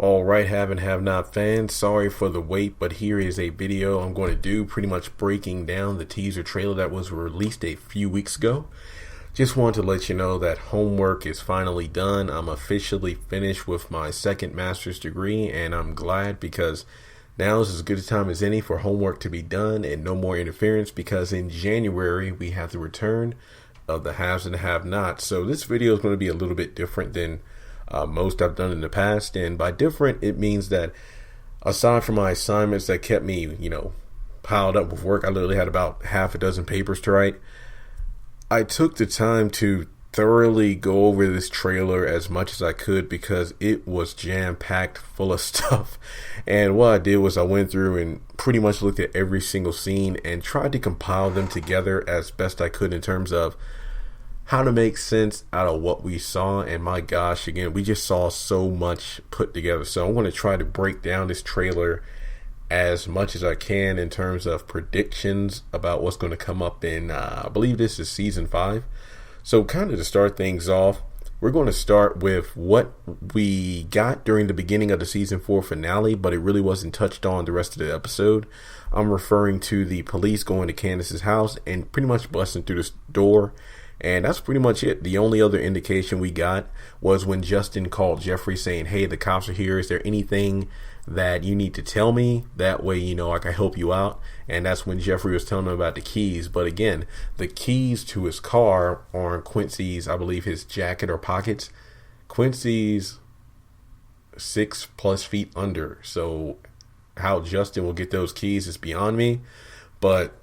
All right, have and have not fans, sorry for the wait, but here is a video I'm going to do pretty much breaking down the teaser trailer that was released a few weeks ago. Just wanted to let you know that homework is finally done. I'm officially finished with my second master's degree, and I'm glad because now is as good a time as any for homework to be done and no more interference, because in January we have the return of the haves and the have-nots. So this video is going to be a little bit different than most I've done in the past, and by different it means that aside from my assignments that kept me piled up with work, I literally had about half a dozen papers to write. I took the time to thoroughly go over this trailer as much as I could because it was jam-packed full of stuff, and what I did was I went through and pretty much looked at every single scene and tried to compile them together as best I could in terms of how to make sense out of what we saw. And my gosh, again, we just saw so much put together. So I want to try to break down this trailer as much as I can in terms of predictions about what's going to come up in, I believe this is season 5. So kind of to start things off, we're going to start with what we got during the beginning of the season 4 finale, but it really wasn't touched on the rest of the episode. I'm referring to the police going to Candace's house and pretty much busting through this door. And that's pretty much it. The only other indication we got was when Justin called Jeffrey saying, hey, the cops are here. Is there anything that you need to tell me? That way, I can help you out. And that's when Jeffrey was telling him about the keys. But again, the keys to his car are in Quincy's, I believe, his jacket or pockets. Quincy's 6+ feet under. So how Justin will get those keys is beyond me. But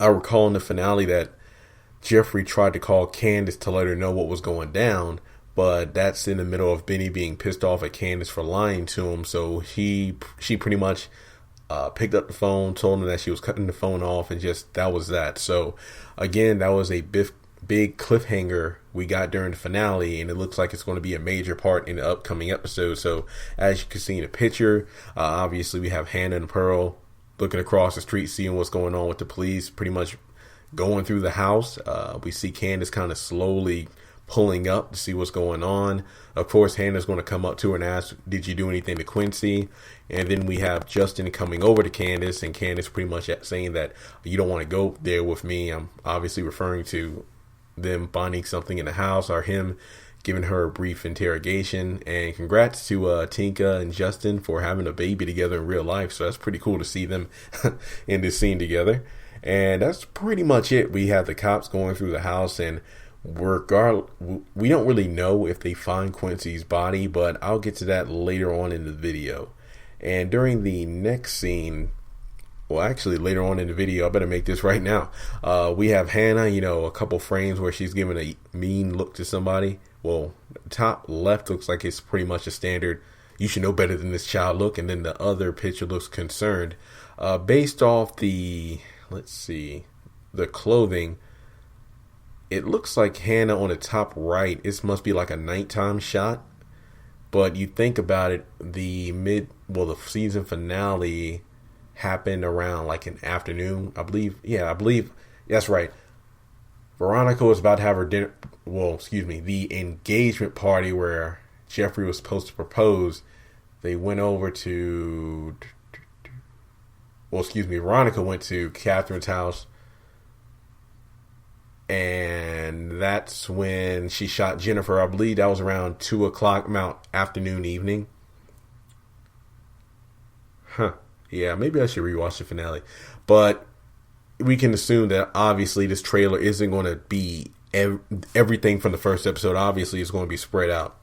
I recall in the finale that Jeffrey tried to call Candace to let her know what was going down, but that's in the middle of Benny being pissed off at Candace for lying to him. So she pretty much picked up the phone, told him that she was cutting the phone off, and just that was that. So again, that was a big cliffhanger we got during the finale, and it looks like it's going to be a major part in the upcoming episode. So as you can see in the picture, obviously we have Hannah and Pearl looking across the street, seeing what's going on with the police, pretty much going through the house. We see Candace kind of slowly pulling up to see what's going on. Of course, Hannah's going to come up to her and ask, did you do anything to Quincy? And then we have Justin coming over to Candace, and Candace pretty much saying that you don't want to go there with me. I'm obviously referring to them finding something in the house or him giving her a brief interrogation. And congrats to Tinka and Justin for having a baby together in real life. So that's pretty cool to see them in this scene together. And that's pretty much it. We have the cops going through the house, and we don't really know if they find Quincy's body, but I'll get to that later on in the video. And during the next scene, well, actually later on in the video, I better make this right now. We have Hannah, a couple frames where she's giving a mean look to somebody. Well, top left looks like it's pretty much a standard, you should know better than this child look. And then the other picture looks concerned. Based off the, let's see, the clothing, it looks like Hannah on the top right, it must be like a nighttime shot. But you think about it, the season finale happened around like an afternoon, I believe. Yeah, I believe that's right. Veronica was about to have her dinner, the engagement party where Jeffrey was supposed to propose. They went over to, Veronica went to Catherine's house, and that's when she shot Jennifer. I believe that was around 2 o'clock, afternoon, evening. Yeah, maybe I should rewatch the finale. But we can assume that obviously this trailer isn't going to be everything from the first episode. Obviously, it's going to be spread out.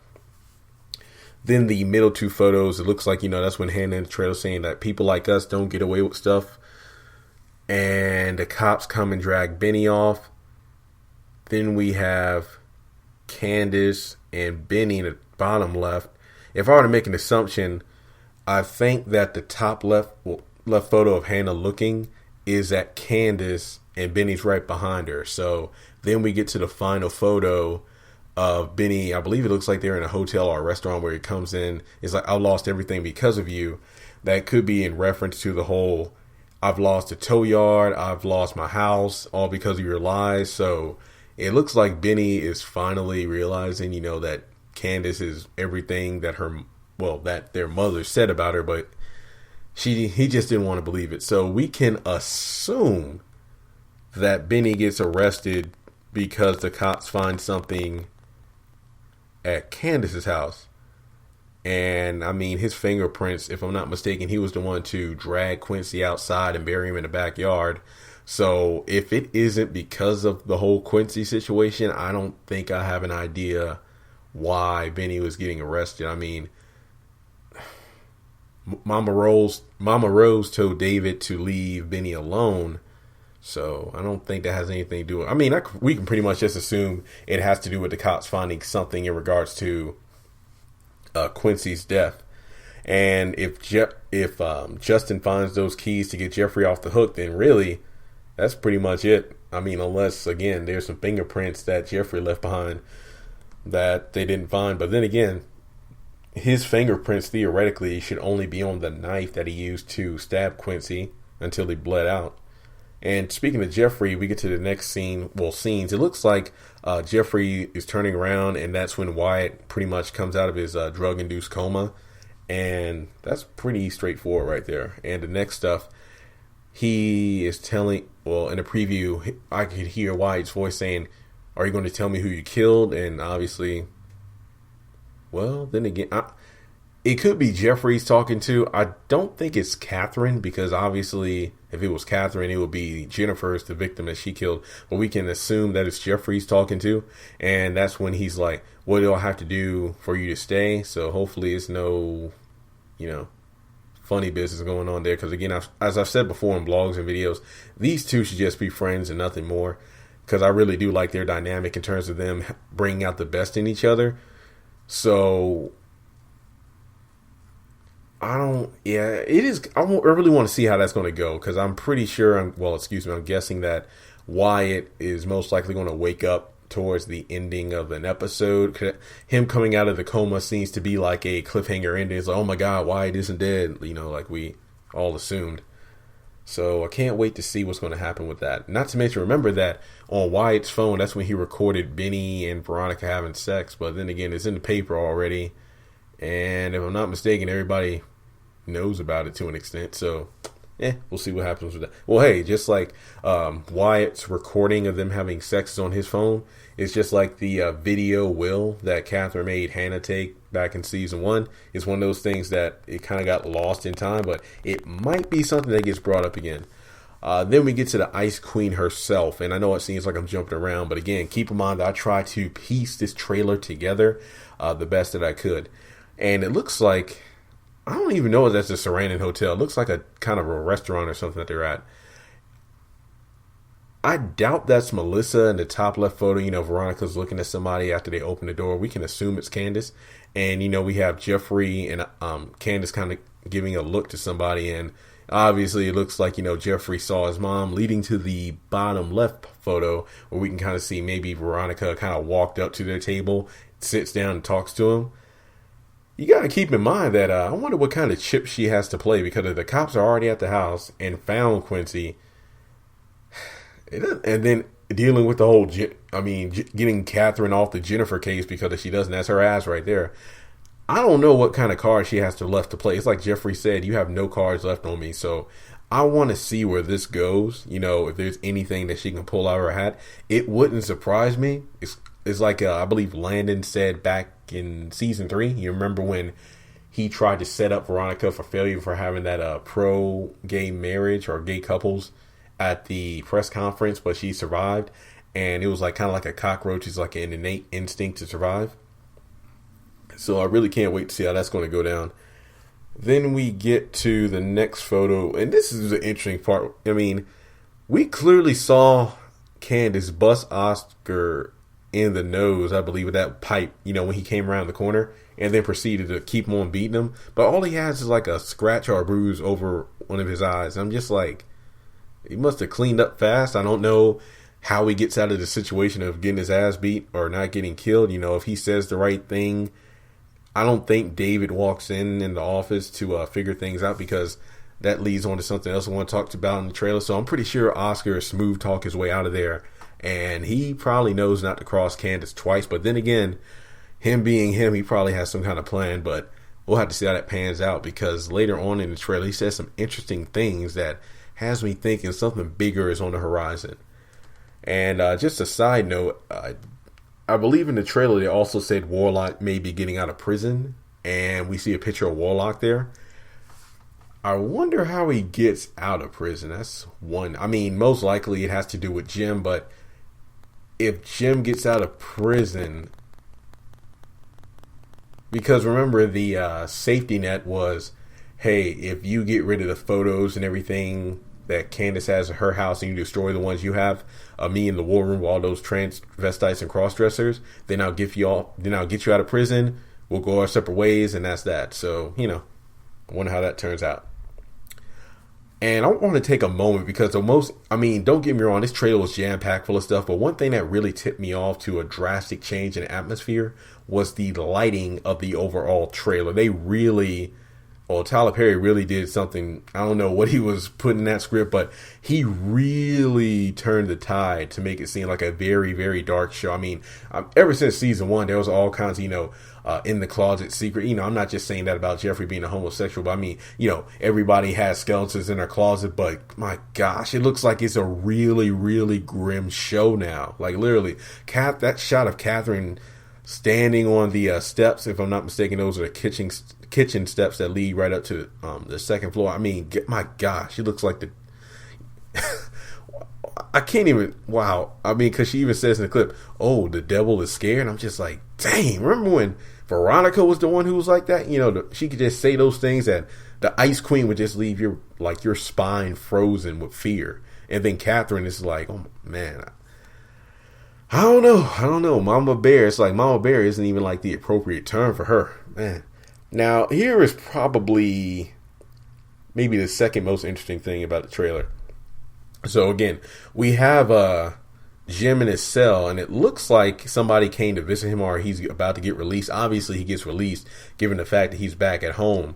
Then the middle 2 photos, it looks like, that's when Hannah in the trailer saying that people like us don't get away with stuff. And the cops come and drag Benny off. Then we have Candace and Benny in the bottom left. If I were to make an assumption, I think that the top left photo of Hannah looking is at Candace, and Benny's right behind her. So then we get to the final photo of Benny. I believe it looks like they're in a hotel or a restaurant where he comes in. It's like, I lost everything because of you. That could be in reference to the whole, I've lost a tow yard, I've lost my house, all because of your lies. So it looks like Benny is finally realizing, that Candace is everything that her well, that their mother said about her, but he just didn't want to believe it. So we can assume that Benny gets arrested because the cops find something at Candace's house. And I mean, his fingerprints, if I'm not mistaken, he was the one to drag Quincy outside and bury him in the backyard. So if it isn't because of the whole Quincy situation, I don't think I have an idea why Benny was getting arrested. I mean, Mama Rose told David to leave Benny alone. So I don't think that has anything to do with it. I mean, we can pretty much just assume it has to do with the cops finding something in regards to Quincy's death. And if Justin finds those keys to get Jeffrey off the hook, then really that's pretty much it. I mean, unless again there's some fingerprints that Jeffrey left behind that they didn't find. But then again, his fingerprints theoretically should only be on the knife that he used to stab Quincy until he bled out. And speaking of Jeffrey, we get to the next scenes. It looks like Jeffrey is turning around, and that's when Wyatt pretty much comes out of his drug-induced coma. And that's pretty straightforward right there. And the next stuff, he is telling, well, in a preview, I could hear Wyatt's voice saying, "Are you going to tell me who you killed?" And obviously, well, then again, it could be Jeffrey's talking to. I don't think it's Catherine, because obviously if it was Catherine, it would be Jennifer's the victim that she killed. But we can assume that it's Jeffrey's talking to. And that's when he's like, "What do I have to do for you to stay?" So hopefully it's no, funny business going on there. Because again, as I've said before in blogs and videos, these two should just be friends and nothing more. Because I really do like their dynamic in terms of them bringing out the best in each other. So I really want to see how that's going to go, because I'm pretty sure, I'm guessing that Wyatt is most likely going to wake up towards the ending of an episode. Him coming out of the coma seems to be like a cliffhanger ending. It's like, oh my God, Wyatt isn't dead, like we all assumed. So I can't wait to see what's going to happen with that. Not to mention, remember that on Wyatt's phone, that's when he recorded Benny and Veronica having sex. But then again, it's in the paper already. And if I'm not mistaken, everybody knows about it to an extent. So, we'll see what happens with that. Well, hey, just like Wyatt's recording of them having sex is on his phone, it's just like the video will that Catherine made Hannah take back in season 1. It's one of those things that it kind of got lost in time, but it might be something that gets brought up again. Then we get to the Ice Queen herself, and I know it seems like I'm jumping around, but again, keep in mind that I tried to piece this trailer together the best that I could. And it looks like, I don't even know if that's a Sarandon hotel. It looks like a kind of a restaurant or something that they're at. I doubt that's Melissa in the top left photo. Veronica's looking at somebody after they open the door. We can assume it's Candace. And, we have Jeffrey and Candace kind of giving a look to somebody. And obviously it looks like, Jeffrey saw his mom, leading to the bottom left photo where we can kind of see maybe Veronica kind of walked up to their table, sits down and talks to him. You got to keep in mind that I wonder what kind of chip she has to play, because if the cops are already at the house and found Quincy, and then dealing with the whole, getting Catherine off the Jennifer case because if she doesn't, that's her ass right there. I don't know what kind of cards she has left to play. It's like Jeffrey said, you have no cards left on me. So I want to see where this goes. If there's anything that she can pull out of her hat, it wouldn't surprise me. It's like I believe Landon said back in season 3. You remember when he tried to set up Veronica for failure for having that pro-gay marriage or gay couples at the press conference, but she survived, and it was like kind of like a cockroach. It's like an innate instinct to survive. So I really can't wait to see how that's going to go down. Then we get to the next photo, and this is the interesting part. We clearly saw Candace bust Oscar in the nose, I believe, with that pipe, when he came around the corner, and then proceeded to keep on beating him. But all he has is like a scratch or a bruise over one of his eyes. I'm just like, he must have cleaned up fast. I don't know how he gets out of the situation of getting his ass beat or not getting killed. If he says the right thing, I don't think David walks in the office to figure things out, because that leads on to something else I want to talk about in the trailer. So I'm pretty sure Oscar smooth talk his way out of there. And he probably knows not to cross Candace twice. But then again, him being him, he probably has some kind of plan. But we'll have to see how that pans out, because later on in the trailer he says some interesting things that has me thinking something bigger is on the horizon. And just a side note, I believe in the trailer they also said Warlock may be getting out of prison, and we see a picture of Warlock there. I wonder how he gets out of prison. That's one. I mean, most likely it has to do with Jim, but if Jim gets out of prison, because remember the safety net was, hey, if you get rid of the photos and everything that Candace has at her house and you destroy the ones you have, me in the war room with all those transvestites and cross-dressers, then I'll get you out of prison. We'll go our separate ways, and that's that. So, I wonder how that turns out. And I want to take a moment, because don't get me wrong, this trailer was jam-packed full of stuff, but one thing that really tipped me off to a drastic change in atmosphere was the lighting of the overall trailer. Tyler Perry really did something. I don't know what he was putting in that script, but he really turned the tide to make it seem like a very, very dark show. I mean, ever since season 1, there was all kinds of, in the closet secret. I'm not just saying that about Jeffrey being a homosexual, but I mean, everybody has skeletons in their closet, but my gosh, it looks like it's a really, really grim show now. Like literally, that shot of Catherine standing on the steps, if I'm not mistaken, those are the kitchen steps that lead right up to the second floor. I mean, my gosh, it looks like I can't even, wow. I mean, because she even says in the clip, oh, the devil is scared. And I'm just like, dang, remember when Veronica was the one who was like that? She could just say those things that the Ice Queen would just leave your spine frozen with fear. And then Catherine is like, oh, man, I don't know. Mama Bear, it's like Mama Bear isn't even like the appropriate term for her, man. Now, here is probably maybe the second most interesting thing about the trailer. So again, we have Jim in his cell, and it looks like somebody came to visit him, or he's about to get released. Obviously, he gets released, given the fact that he's back at home.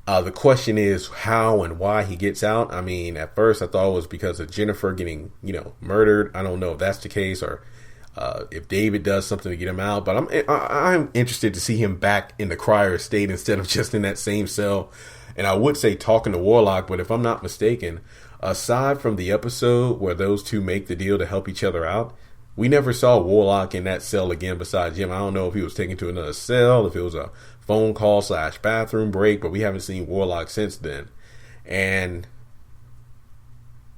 The question is how and why he gets out. I mean, at first I thought it was because of Jennifer getting, murdered. I don't know if that's the case, or if David does something to get him out. But I'm interested to see him back in the cryo state instead of just in that same cell. And I would say talking to Warlock, but if I'm not mistaken, aside from the episode where those two make the deal to help each other out, we never saw Warlock in that cell again besides Jim. I don't know if he was taken to another cell, if it was a phone call / bathroom break, but we haven't seen Warlock since then. And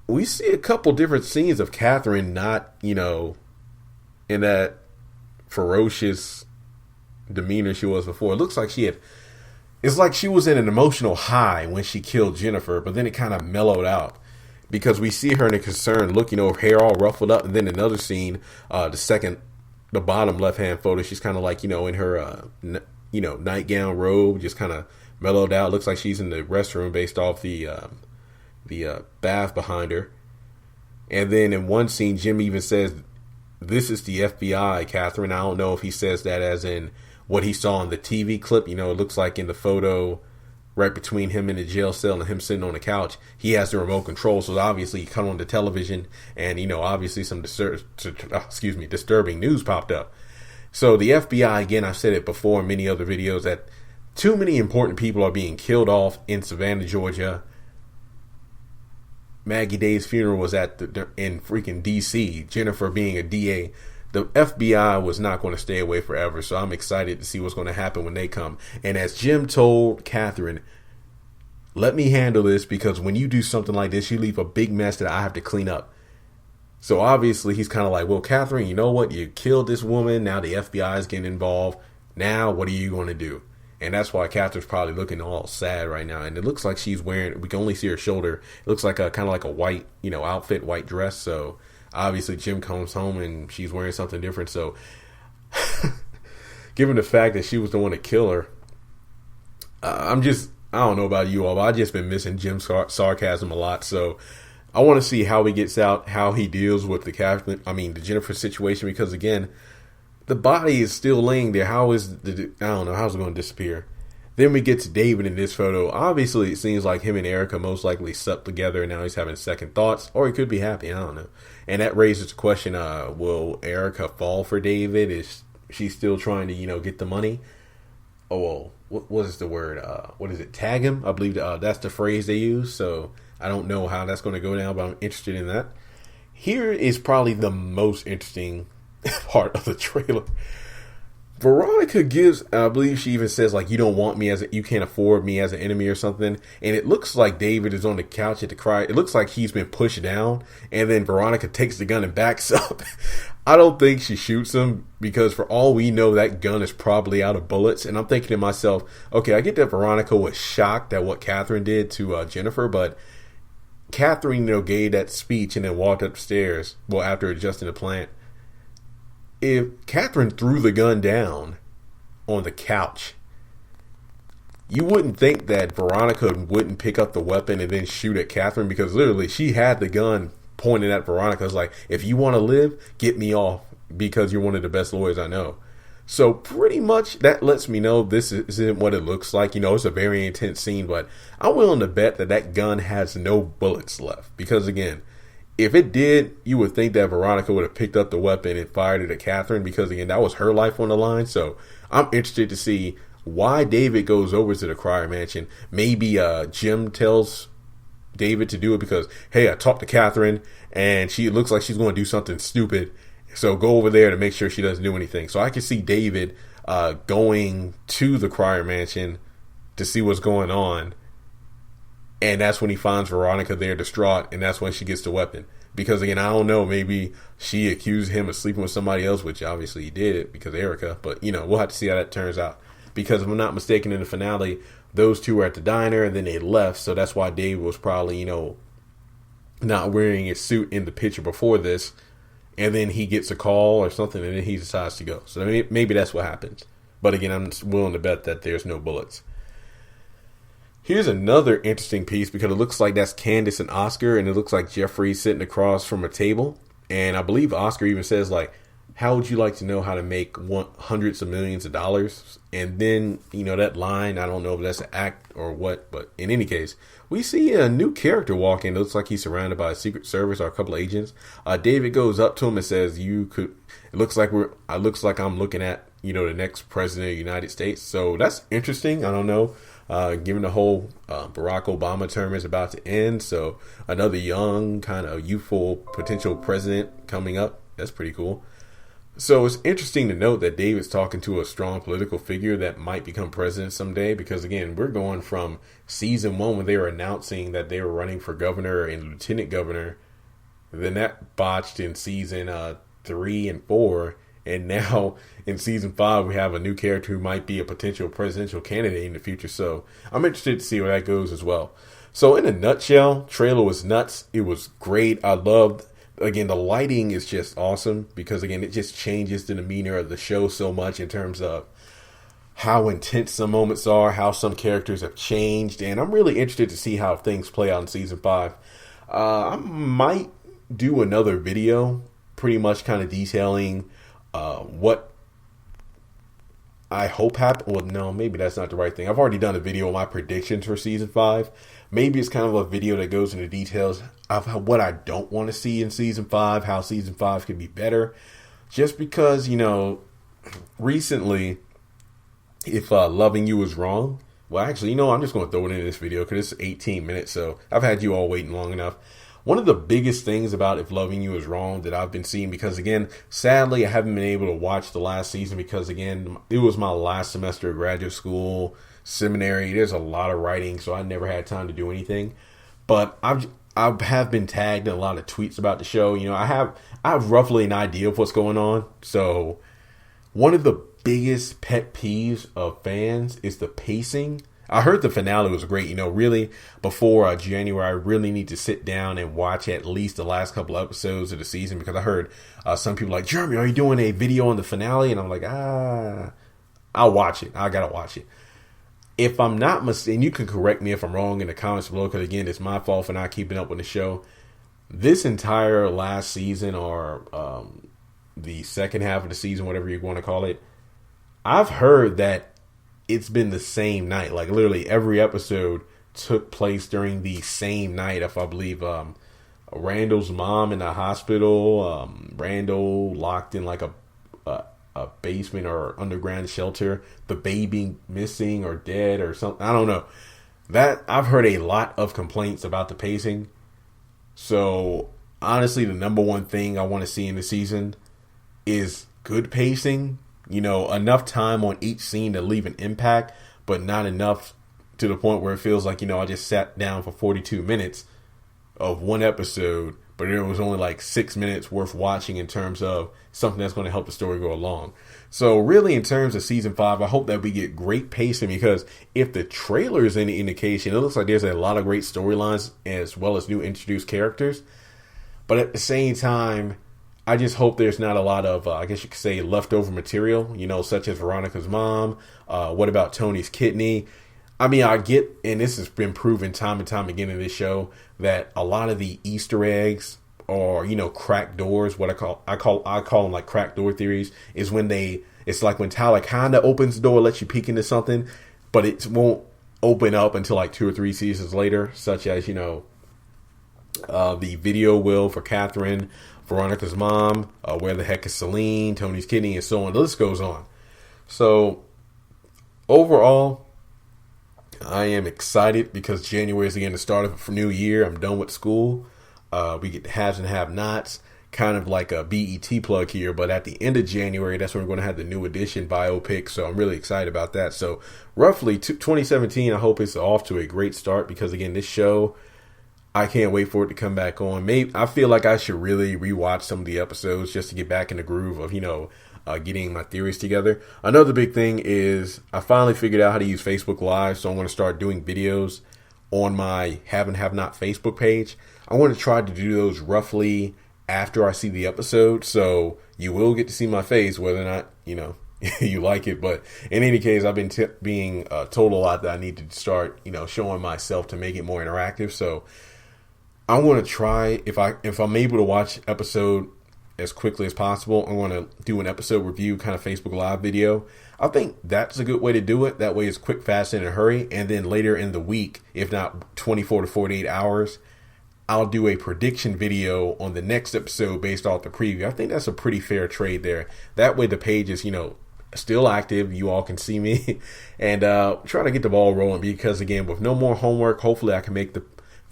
we see a couple different scenes of Catherine not, in that ferocious demeanor she was before. It looks like it's like she was in an emotional high when she killed Jennifer, but then it kind of mellowed out. Because we see her in a concern look, her hair all ruffled up. And then another scene, the bottom left-hand photo, she's kind of like, in her, nightgown robe, just kind of mellowed out. Looks like she's in the restroom based off the bath behind her. And then in one scene, Jim even says, this is the FBI, Catherine. I don't know if he says that as in what he saw in the TV clip. It looks like in the photo right between him in the jail cell and him sitting on the couch, he has the remote control. So obviously he cut on the television, and obviously some disturbing news popped up. So the FBI, again, I've said it before in many other videos, that too many important people are being killed off in Savannah, Georgia. Maggie Day's funeral was in freaking DC. Jennifer being a DA. The FBI was not going to stay away forever, so I'm excited to see what's going to happen when they come. And as Jim told Catherine, let me handle this, because when you do something like this, you leave a big mess that I have to clean up. So obviously he's kind of like, well, Catherine, you know what? You killed this woman. Now the FBI is getting involved. Now what are you going to do? And that's why Catherine's probably looking all sad right now. And it looks like she's wearing, we can only see her shoulder. It looks like kind of like a white, outfit, white dress. So obviously Jim comes home and she's wearing something different. So given the fact that she was the one to kill her, I don't know about you all, but I've just been missing Jim's sarcasm a lot. So I want to see how he gets out, how he deals with the Jennifer situation, because again, the body is still laying there. How's it going to disappear? Then we get to David in this photo. Obviously, it seems like him and Erica most likely slept together, and now he's having second thoughts, or he could be happy. I don't know. And that raises the question, will Erica fall for David? Is she still trying to, get the money? Oh, well, what is the word? What is it? Tag him. I believe that's the phrase they use. So I don't know how that's going to go down, but I'm interested in that. Here is probably the most interesting part of the trailer. Veronica gives, I believe she even says, like, you don't want me you can't afford me as an enemy or something. And it looks like David is on the couch at the cry. It looks like he's been pushed down. And then Veronica takes the gun and backs up. I don't think she shoots him because for all we know, that gun is probably out of bullets. And I'm thinking to myself, okay, I get that Veronica was shocked at what Catherine did to Jennifer, but Catherine, gave that speech and then walked upstairs. Well, after adjusting the plant. If Catherine threw the gun down on the couch, you wouldn't think that Veronica wouldn't pick up the weapon and then shoot at Catherine, because literally she had the gun pointed at Veronica. It's like, if you want to live, get me off because you're one of the best lawyers I know. So pretty much that lets me know this isn't what it looks like. It's a very intense scene, but I'm willing to bet that that gun has no bullets left, because again, if it did, you would think that Veronica would have picked up the weapon and fired it at Catherine, because again, that was her life on the line. So I'm interested to see why David goes over to the Cryer Mansion. Maybe Jim tells David to do it because, hey, I talked to Catherine and she looks like she's going to do something stupid. So go over there to make sure she doesn't do anything. So I can see David going to the Cryer Mansion to see what's going on. And that's when he finds Veronica there distraught, and that's when she gets the weapon. Because again, I don't know, maybe she accused him of sleeping with somebody else, which obviously he did because of Erica. But, we'll have to see how that turns out. Because if I'm not mistaken, in the finale, those two were at the diner and then they left. So that's why David was probably, not wearing his suit in the picture before this. And then he gets a call or something and then he decides to go. So maybe that's what happens. But again, I'm willing to bet that there's no bullets. Here's another interesting piece, because it looks like that's Candace and Oscar, and it looks like Jeffrey sitting across from a table. And I believe Oscar even says, like, how would you like to know how to make hundreds of millions of dollars? And then, that line, I don't know if that's an act or what, but in any case, we see a new character walk in. It looks like he's surrounded by a Secret Service or a couple of agents. David goes up to him and says, it looks like I'm looking at, the next president of the United States. So that's interesting. I don't know. Given the whole Barack Obama term is about to end, so another young, kind of youthful potential president coming up. That's pretty cool. So it's interesting to note that David's talking to a strong political figure that might become president someday, because again, we're going from season 1 when they were announcing that they were running for governor and lieutenant governor. Then that botched in season 3 and 4. And now in season 5, we have a new character who might be a potential presidential candidate in the future. So I'm interested to see where that goes as well. So in a nutshell, trailer was nuts. It was great. I loved, again, the lighting is just awesome, because again, it just changes the demeanor of the show so much in terms of how intense some moments are, how some characters have changed. And I'm really interested to see how things play out in season 5. I might do another video pretty much kind of detailing what I hope happen. Well, no, maybe that's not the right thing. I've already done a video on my predictions for season 5. Maybe it's kind of a video that goes into details of what I don't want to see in season 5, how season 5 could be better. Just because, recently, if Loving You was wrong, well, actually, I'm just going to throw it in this video because it's 18 minutes, so I've had you all waiting long enough. One of the biggest things about If Loving You Is Wrong that I've been seeing, because again, sadly, I haven't been able to watch the last season because again, it was my last semester of graduate school, seminary. There's a lot of writing, so I never had time to do anything. But I have been tagged in a lot of tweets about the show. I have roughly an idea of what's going on. So one of the biggest pet peeves of fans is the pacing. I heard the finale was great. Really before January, I really need to sit down and watch at least the last couple of episodes of the season, because I heard some people like, Jeremy, are you doing a video on the finale? And I'm like, I'll watch it. I got to watch it. If I'm not mistaken, you can correct me if I'm wrong in the comments below, because again, it's my fault for not keeping up with the show. This entire last season, or the second half of the season, whatever you want to call it, I've heard that it's been the same night. Like literally every episode took place during the same night. If I believe Randall's mom in the hospital, Randall locked in like a a basement or underground shelter, the baby missing or dead or something. I don't know. That I've heard a lot of complaints about the pacing. So honestly, the number one thing I want to see in the season is good pacing. Enough time on each scene to leave an impact, but not enough to the point where it feels like, I just sat down for 42 minutes of one episode, but it was only like 6 minutes worth watching in terms of something that's going to help the story go along. So really, in terms of season 5, I hope that we get great pacing, because if the trailer is any indication, it looks like there's a lot of great storylines as well as new introduced characters. But at the same time, I just hope there's not a lot of, I guess you could say, leftover material, such as Veronica's mom. What about Tony's kidney? I mean, I get, and this has been proven time and time again in this show, that a lot of the Easter eggs or, cracked doors, what I call them like cracked door theories, is when it's like when Tyler kind of opens the door, lets you peek into something, but it won't open up until like 2 or 3 seasons later, such as, the video will for Catherine, Veronica's mom, where the heck is Celine, Tony's kidney, and so on. The list goes on. So overall, I am excited because January is again the start of a new year. I'm done with school. We get haves and have-nots, kind of like a BET plug here. But at the end of January, that's when we're going to have the new edition biopic. So I'm really excited about that. So roughly 2017, I hope it's off to a great start, because again, this show, I can't wait for it to come back on. Maybe I feel like I should really rewatch some of the episodes just to get back in the groove of, getting my theories together. Another big thing is I finally figured out how to use Facebook Live, so I'm going to start doing videos on my Have and Have Not Facebook page. I want to try to do those roughly after I see the episode, so you will get to see my face, whether or not, you like it. But in any case, I've been being told a lot that I need to start, showing myself to make it more interactive. So I'm going to try, if I'm able to watch episode as quickly as possible, I'm going to do an episode review kind of Facebook Live video. I think that's a good way to do it. That way it's quick, fast, and in a hurry. And then later in the week, if not 24 to 48 hours, I'll do a prediction video on the next episode based off the preview. I think that's a pretty fair trade there. That way the page is, still active. You all can see me and try to get the ball rolling, because again, with no more homework, hopefully I can make the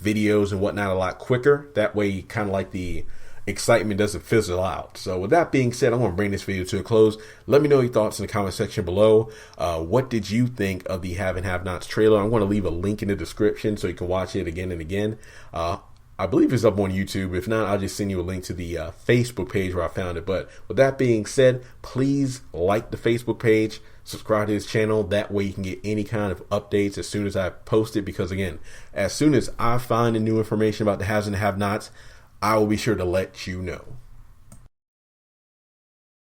videos and whatnot a lot quicker. That way, kind of like the excitement doesn't fizzle out. So with that being said, I'm going to bring this video to a close. Let me know your thoughts in the comment section below. What did you think of the Have and Have Nots trailer? I'm going to leave a link in the description so you can watch it again and again. I believe it's up on YouTube. If not, I'll just send you a link to the Facebook page where I found it. But with that being said, please like the Facebook page, subscribe to this channel. That way you can get any kind of updates as soon as I post it. Because again, as soon as I find the new information about the haves and have-nots, I will be sure to let you know.